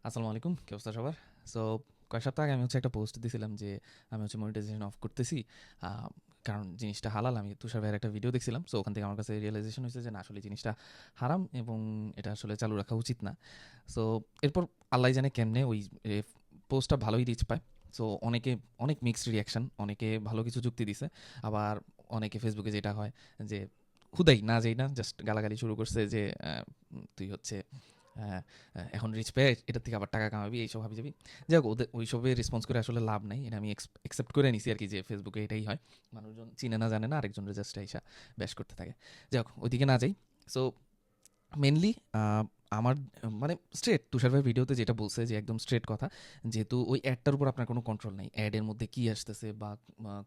আসসালামু আলাইকুম, কি অবস্থা সবার? সো কয়েক সপ্তাহ আগে আমি একটা পোস্ট দিছিলাম যে আমি মনিটাইজেশন অফ করতেছি। আহ, কারণ জিনিসটা হালাল। আমি তুষার ভাইয়ের একটা ভিডিও দেখছিলাম, সো ওখান থেকে আমার কাছে রিয়েলাইজেশন হয়েছে যে না, আসলে জিনিসটা হারাম এবং এটা আসলে চালু রাখা উচিত না। সো এরপর আল্লাহ জানে কেমনে ওই পোস্টটা ভালোই রিচ পায়। সো অনেক মিক্সড রিয়াকশন, অনেকে ভালো কিছু যুক্তি দিছে, আবার অনেকে ফেসবুকে যেটা হয় যে খুদাই না যেই না জাস্ট গালাগালি শুরু করছে যে তুই হচ্ছে আহ, এখন রিচ পেয়ে এটার থেকে আবার টাকা কামাবি, এইসব হাবি যাবি। যাই হোক, ওদের ওইসবে রেসপন্স করে আসলে লাভ নাই, এটা আমি একসেপ্ট করে নিছি আর কি, যে ফেসবুকে এটাই হয়। মানুষজন চিনে না জানে না, আরেকজনের জাস্ট আইসা ব্যাশ করতে থাকে। যাই হোক, ওইদিকে না যাই। সো মেনলি আমার মানে স্ট্রেট তুষার ভাই ভিডিওতে যেটা বলছে যে একদম স্ট্রেট কথা, যেহেতু ওই অ্যাডটার উপর আপনার কোনো কন্ট্রোল নাই, অ্যাডের মধ্যে কী আসতেছে বা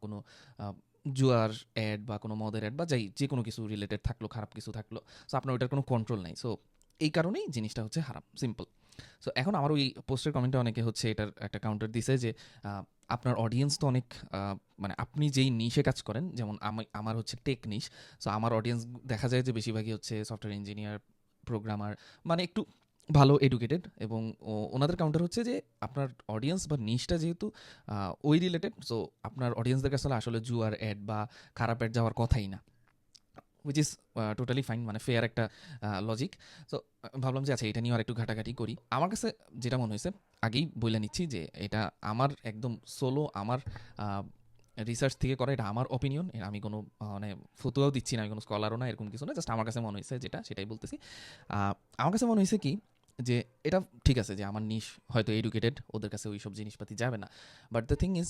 কোনো আহ, জুয়ার অ্যাড বা কোনো মদের অ্যাড বা যাই যে কোনো কিছু রিলেটেড থাকলো, খারাপ কিছু থাকলো, সো আপনার ওইটার কোনো কন্ট্রোল নাই। সো এই কারণেই জিনিসটা হচ্ছে হারাম, সিম্পল। সো এখন আমার ওই পোস্টের কমেন্টে অনেকে হচ্ছে এটার একটা কাউন্টার দিছে যে আহ, আপনার অডিয়েন্স তো অনেক মানে আপনি যেই নিশে কাজ করেন, যেমন আমি আমার হচ্ছে টেক নিশ। সো আমার অডিয়েন্স দেখা যায় যে বেশিরভাগই হচ্ছে সফটওয়্যার ইঞ্জিনিয়ার, প্রোগ্রামার, মানে একটু ভালো এডুকেটেড। এবং ওনাদের কাউন্টার হচ্ছে যে আপনার অডিয়েন্স বা নিশটা যেহেতু ওই রিলেটেড, সো আপনার অডিয়েন্সদের কাছে আসলে জুয়ার অ্যাড বা খারাপ অ্যাড যাওয়ার কথাই না, হুইচ ইজ টোটালি ফাইন, মানে ফেয়ার একটা লজিক। সো ভাবলাম যে আচ্ছা, এটা নিয়ে আর একটু ঘাটাঘাটি করি। আমার কাছে যেটা মনে হয়েছে, আগেই বলে নিচ্ছি যে এটা আমার একদম সোলো, আমার রিসার্চ থেকে করা, এটা আমার অপিনিয়ন। আমি কোনো মানে ফতুয়াও দিচ্ছি না, আমি কোনো স্কলারও না, এরকম কিছু না, জাস্ট আমার কাছে মনে হয়েছে যেটা সেটাই বলতেছি। আমার কাছে মনে হয়েছে কি, যে এটা ঠিক আছে যে আমার নিশ হয়তো এডুকেটেড, ওদের কাছে ওই সব জিনিসপাতি যাবে না। বাট দ্য থিং ইজ,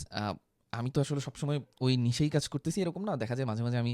আমি তো আসলে সবসময় ওই নিশেই কাজ করতেছি এরকম না। দেখা যায় মাঝে মাঝে আমি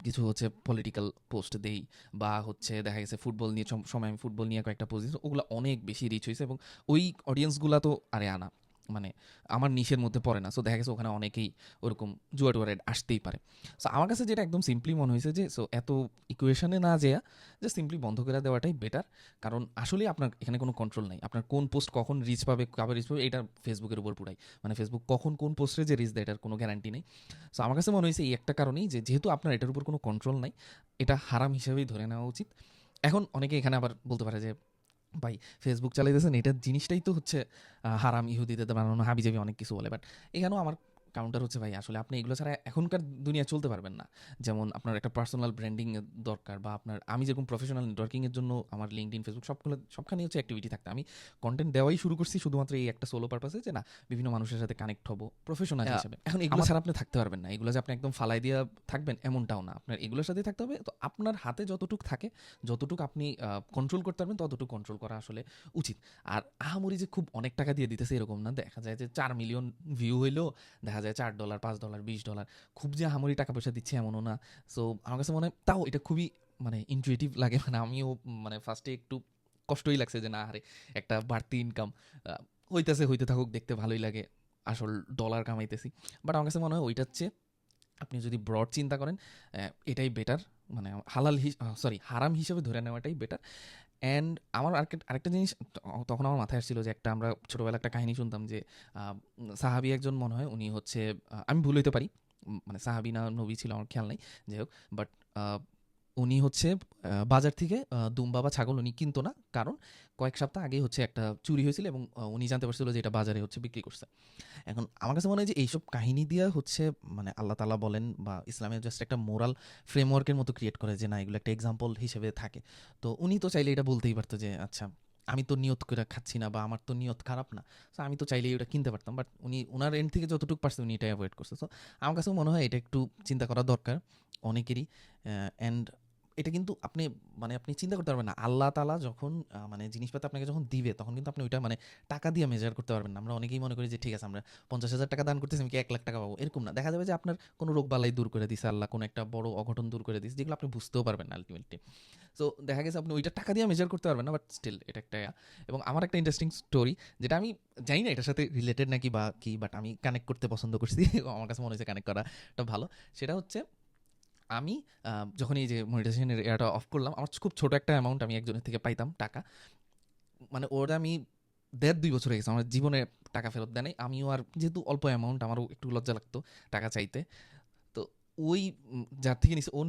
কিছু হচ্ছে পলিটিক্যাল পোস্ট দেই, বা হচ্ছে দেখা গেছে ফুটবল নিয়ে সময় আমি ফুটবল নিয়ে কয়েকটা পোস্ট দিয়েছি, ওগুলো অনেক বেশি রিচ হয়েছে। এবং ওই অডিয়েন্সগুলো তো আরে আনা, মানে আমার নিশের মধ্যে পড়ে না। সো দেখা গেছে ওখানে অনেকেই ওরকম জুয়া টুয়ার আসতেই পারে। সো আমার কাছে যেটা একদম সিম্পলি মনে হয়েছে যে সো এত ইকুয়েশনে না যেয়া জাস্ট সিম্পলি বন্ধ করে দেওয়াটাই বেটার। কারণ আসলে আপনার এখানে কোনো কন্ট্রোল নাই, আপনার কোন পোস্ট কখন রিচ পাবে, কবে রিচ পাবে, এটা ফেসবুকের উপর পুরাই, মানে ফেসবুক কখন কোন পোস্টে যে রিচ দেয় এটার কোনো গ্যারান্টি নেই। সো আমার কাছে মনে হয়েছে এই একটা কারণেই, যে যেহেতু আপনার এটার উপর কোনো কন্ট্রোল নাই, এটা হারাম হিসেবেই ধরে নেওয়া উচিত। এখন অনেকে এখানে আবার বলতে পারে যে ভাই, ফেসবুক চালাইতেছেন, এটার জিনিসটাই তো হচ্ছে হারাম, ইহুদিদের বানানো হাবিজাবি অনেক কিছু বলে। বাট এখানেও আমার কাউন্টার হচ্ছে, ভাই আসলে আপনি এগুলো ছাড়া এখনকার দুনিয়া চলতে পারবেন না। যেমন আপনার একটা পার্সোনাল ব্র্যান্ডিং দরকার, বা আপনার, আমি যেরকম প্রফেশনাল নেটওয়ার্কিংয়ের জন্য আমার লিঙ্কডইন, ফেসবুক সবখানে হচ্ছে অ্যাক্টিভিটি থাকতে, আমি কন্টেন্ট দেওয়াই শুরু করছি শুধুমাত্র এই একটা সোলো পারপাসে, যে না, বিভিন্ন মানুষের সাথে কানেক্ট হবো প্রফেশনাল হিসেবে। এখন এগুলো ছাড়া আপনি থাকতে পারবেন না, এগুলো যে আপনি একদম ফালাই দিয়ে থাকবেন এমনটাও না, আপনার এগুলোর সাথেই থাকতে হবে। তো আপনার হাতে যতটুক থাকে, যতটুকু আপনি কন্ট্রোল করতে পারবেন, ততটুকু কন্ট্রোল করা আসলে উচিত। আর আহামরি যে খুব অনেক টাকা দিয়ে দিতেছে এরকম না, দেখা যায় যে 4 মিলিয়ন ভিউ হইলেও দেখা যায় $4, $5, $20, খুব যে আহামরি টাকা পয়সা দিচ্ছে এমনও না। সো আমার কাছে মনে হয় তাও এটা খুবই মানে ইনটুইটিভ লাগে, মানে আমিও মানে ফার্স্টে একটু কষ্টই লাগছে যে না, আরে একটা বাড়তি ইনকাম হইতেছে, হইতে থাকুক, দেখতে ভালোই লাগে, আসল ডলার কামাইতেছি। বাট আমার কাছে মনে হয় ওইটার চেয়ে আপনি যদি ব্রড চিন্তা করেন, এটাই বেটার, মানে হালাল সরি হারাম হিসেবে ধরে নেওয়াটাই বেটার। অ্যান্ড আমার আরেকটা জিনিস তখন আমার মাথায় আসছিল, যে একটা আমরা ছোটোবেলা একটা কাহিনী শুনতাম যে সাহাবি একজন মনে হয়, উনি হচ্ছে আমি ভুল হইতে পারি, মানে সাহাবি না নবী ছিল আমার খেয়াল নেই, যাই হোক। বাট উনি হচ্ছে বাজার থেকে দুম্বা বা ছাগল উনি কিনতো না, কারণ কয়েক সপ্তাহ আগেই হচ্ছে একটা চুরি হয়েছিল, এবং উনি জানতে পারছিল যে এটা বাজারে হচ্ছে বিক্রি করছে। এখন আমার কাছে মনে হয় যে এইসব কাহিনী দিয়ে হচ্ছে, মানে আল্লাহ তালা বলেন বা ইসলামের জাস্ট একটা মোরাল ফ্রেমওয়ার্কের মতো ক্রিয়েট করে, যে না, এগুলো একটা এক্সাম্পল হিসেবে থাকে। তো উনি তো চাইলে এটা বলতেই পারতো যে আচ্ছা, আমি তো নিয়ত করে খাচ্ছি না, বা আমার তো নিয়ত খারাপ না, সো আমি তো চাইলেই ওটা কিনতে পারতাম। বাট উনি ওনার এন্ড থেকে যতটুকু পারছে উনি এটা অ্যাভয়েড করছে। সো আমার কাছেও মনে হয় এটা একটু চিন্তা করা দরকার অনেকেরই। অ্যান্ড এটা কিন্তু আপনি, মানে আপনি চিন্তা করতে পারবেন না, আল্লাহ তালা যখন মানে জিনিসপাতি আপনাকে যখন দিবে, তখন কিন্তু আপনি ওইটা মানে টাকা দিয়ে মেজার করতে পারবেন না। আমরা অনেকেই মনে করি যে ঠিক আছে, আমরা 50,000 টাকা দান করতেছি, আমি কি 1 লাখ টাকা পাবো, এরকম না। দেখা যাবে যে আপনার কোনো রোগ বালাই দূর করে দিছে আল্লাহ, কোনো একটা বড় অঘটন দূর করে দিচ্ছে, যেগুলো আপনি বুঝতেও পারবেন না আলটিমেটলি। সো দেখা গেছে আপনি ওইটা টাকা দিয়ে মেজার করতে পারবেন না, বাট স্টিল এটা একটা এবং আমার একটা ইন্টারেস্টিং স্টোরি, যেটা আমি জানি না এটার সাথে রিলেটেড নাকি বা কি, বাট আমি কানেক্ট করতে পছন্দ করছি আমার কাছে মনে হয়েছে কানেক্ট করাটা ভালো। সেটা হচ্ছে, আমি যখন এই যে মনিটাইজেশনের এয়ারটা অফ করলাম, আমার খুব ছোট একটা অ্যামাউন্ট আমি একজনের থেকে পাইতাম টাকা, মানে ওটা আমি 1.5-2 বছর হয়ে গেছে আমার জীবনে টাকা ফেরত দেয় নাই। আমিও আর যেহেতু অল্প অ্যামাউন্ট, আমারও একটু লজ্জা লাগতো টাকা চাইতে। তো ওই যার থেকে নিছে ও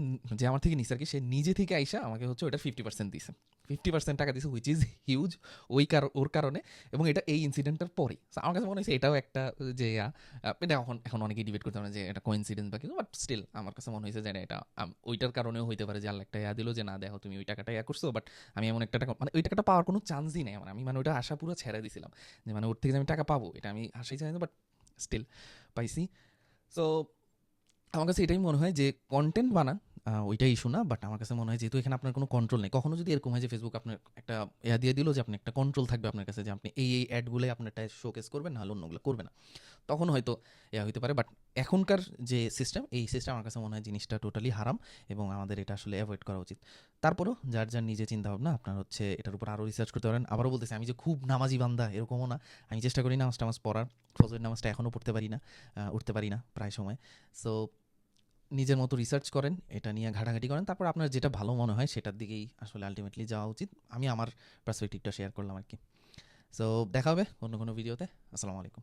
যে আমার থেকে নিছে আরকি, সে নিজে থেকে আইসা আমাকে হচ্ছে ওটার 50% দিছে। 50% টাকা দিছে, হুইচ ইজ হিউজ ওর কারণে, এবং এটা এই ইনসিডেন্টটার পরেই। সো আমার কাছে মনে হইছে এটাও একটা যে এটা এখন অনেকেই ডিবেট করতে পারে যে এটা কোইন্সিডেন্স বা কিছু, বাট স্টিল আমার কাছে মনে হইছে যে না, এটা ওইটার কারণেও হইতে পারে যে আল্লাহ একটা দিল যে না দেখো তুমি ওই টাকাটা করছো, বাট আমি এমন একটা টাকা মানে ওই টাকাটা পাওয়ার কোনো চান্সই নাই আমার। আমি মানে ওইটা আশা পুরো ছেড়ে দিছিলাম যে মানে ওর থেকে যে আমি টাকা পাবো এটা আমি আশাই চাই না, বাট স্টিল পাইছি। সো আমার কাছে এটাই মনে হয় যে কন্টেন্ট বানান, ওইটাই ইস্যু না। বাট আমার কাছে মনে হয় যেহেতু এখানে আপনার কোনো কন্ট্রোল নেই, কখনো যদি এরকম হয় যে ফেসবুক আপনার একটা দিয়ে দিল যে আপনি একটা কন্ট্রোল থাকবে আপনার কাছে যে আপনি এই অ্যাডগুলো আপনারটা শোকেস করবেন, নাহলে অন্যগুলো করবে না, তখন হয়তো হইতে পারে। বাট এখনকার যে সিস্টেম, এই সিস্টেম আমার কাছে মনে হয় জিনিসটা টোটালি হারাম, এবং আমাদের এটা আসলে অ্যাভয়েড করা উচিত। তারপরও যার যার নিজে চিন্তা ভাবনা, আপনার হচ্ছে এটার উপর আরও রিসার্চ করতে পারেন। আবারও বলতেছি, আমি যে খুব নামাজি বান্দা এরকমও না, আমি চেষ্টা করি নামাজ টামাজ পড়ার, ফজরের নামাজটা এখনও পড়তে পারি না, উঠতে পারি না প্রায় সময়। সো নিজের মতো রিসার্চ করেন, এটা নিয়ে ঘাটাঘাটি করেন, তারপর আপনার যেটা ভালো মনে হয় সেটার দিকেই আসলে আলটিমেটলি যাওয়া উচিত। আমি আমার পার্সপেক্টিভটা শেয়ার করলাম আর কি। সো দেখা হবে অন্য কোনো ভিডিওতে। আসসালামু আলাইকুম।